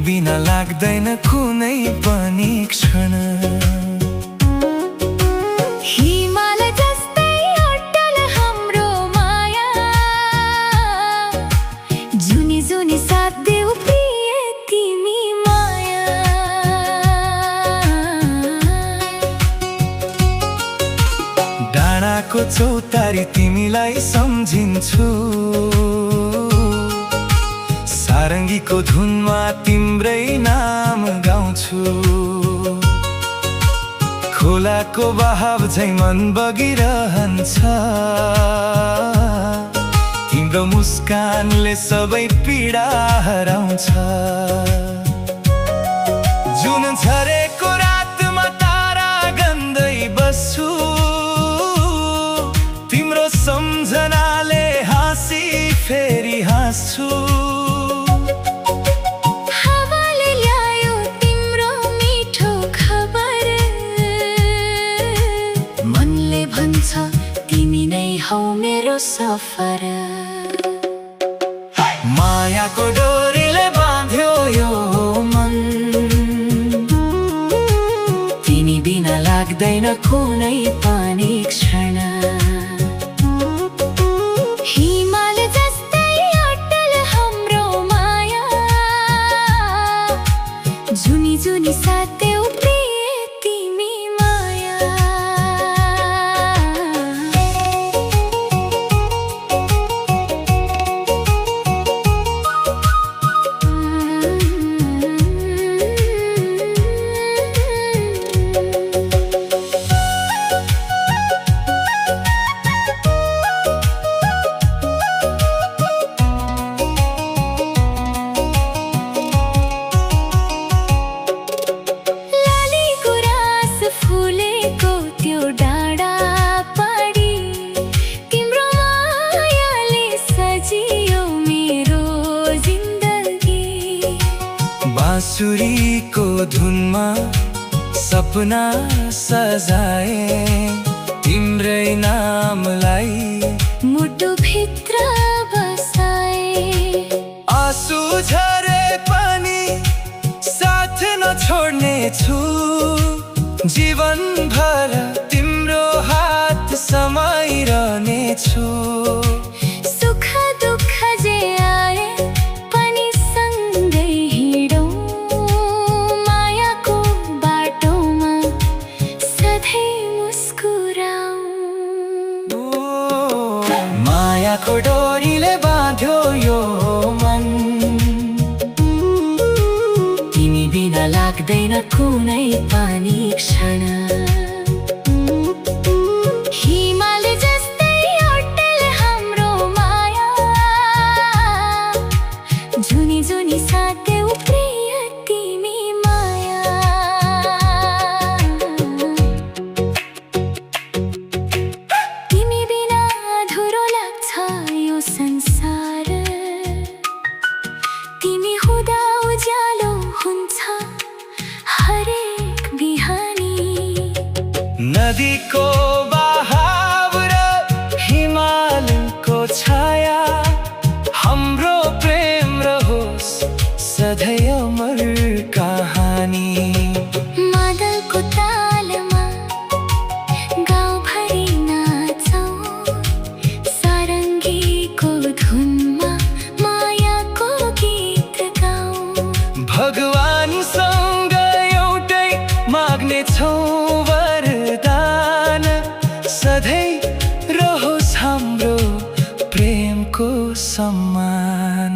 बिना लाग्दैन कुनै पनि क्षण। हिमाल जस्तै अटल हाम्रो माया, जुनी जुनी साथ देऊ प्रिय तिमी माया। डाँडाको चौतारी तिमीलाई सम्झिन्छु, सारङ्गीको धुनमा तिम्रै नाम गाउँछु। खोलाको बहाव झैं मन बगिरहन्छ, तिम्रो मुस्कानले सबै पीडा हराउँछ। जुन झरेको रातमा तारा गन्दै बस्छु, तिम्रो सम्झनाले हाँसी फेरि हाँस्छु। तिमी नै हौ मेरो सफर। मायाको डोरीले बाँध्यो यो मन, तिमी बिना लाग्दैन कुनै पनि क्षण। हिमाल जस्तै अटल हाम्रो माया, जुनी जुनी साथ देऊ प्रिय तिमी माया। फुलेको त्यो डाँडा पाडी, तिम्रो मायाले सजियो मेरो जिन्दगी। बाँसुरीको धुनमा सपना सजाए, तिम्रै नामलाई मुटुभित्र बसाए। आँसु झरे पनि साथ नछोड्ने छु, जीवन भर तिम्रो हात समाइरहने छु। सुख दुःख जे आए पनि सँगै हिँडौँ, मायाको बाटोमा सधैँ मुस्कुराऊ। मायाको डोरीले बाँध्यो यो मन, तिमी बिना लाग्दैन कुनै पनि क्षण। हिमाल जस्तै अटल हाम्रो माया, जुनी जुनी साथ देऊ प्रिय तिमी माया। तिमी बिना अधुरो लाग्छ यो संसार, तिमी हुँदा उज्यालो हुन्छ हरेक बिहानी। नदीको बहाव र हिमालको छाया, हाम्रो प्रेम रहोस् सधैँ अमर कहानी। मादलको तालमा गाउँभरि नाचौँ, सारङ्गीको धुनमा मायाको गीत गाउँ। भगवानसँग एउटै माग्नेछौँ वरदान, सधैँ रहोस् हाम्रो प्रेमको सम्मान।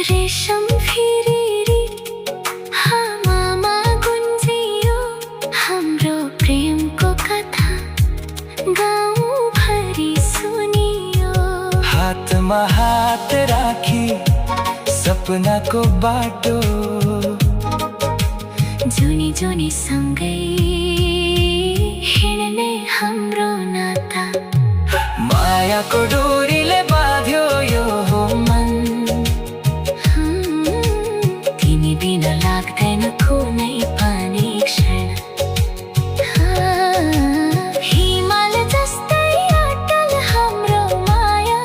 रेशम फिरिरी हावामा गुन्जियो, हाम्रो प्रेमको कथा गाउँभरि सुनियो। हातमा हात राखी सपनाको बाटो, जुनी जुनी सँगै हिँड्ने हाम्रो नाता। मायाको डोरीले बाँध्यो यो मन, तिमी बिना लाग्दैन कुनै पनि क्षण। हिमाल जस्तै अटल हाम्रो माया,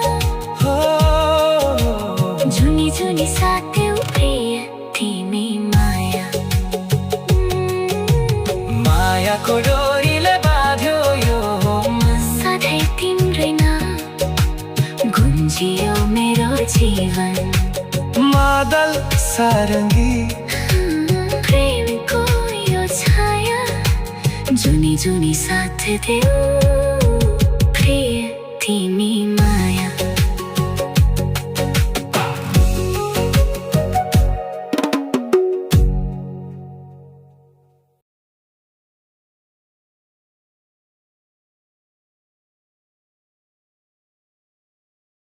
जुनी जुनी साथ देऊ प्रिय तिमी। मायाको डोरीले बाँध्यो यो मन। सधैँ तिम्रै नाम गुन्जियो मेरो जीवन। मादल सारङ्गी प्रेमको यो छाया जुनी जुनी साथ देऊ प्रिय तिमी।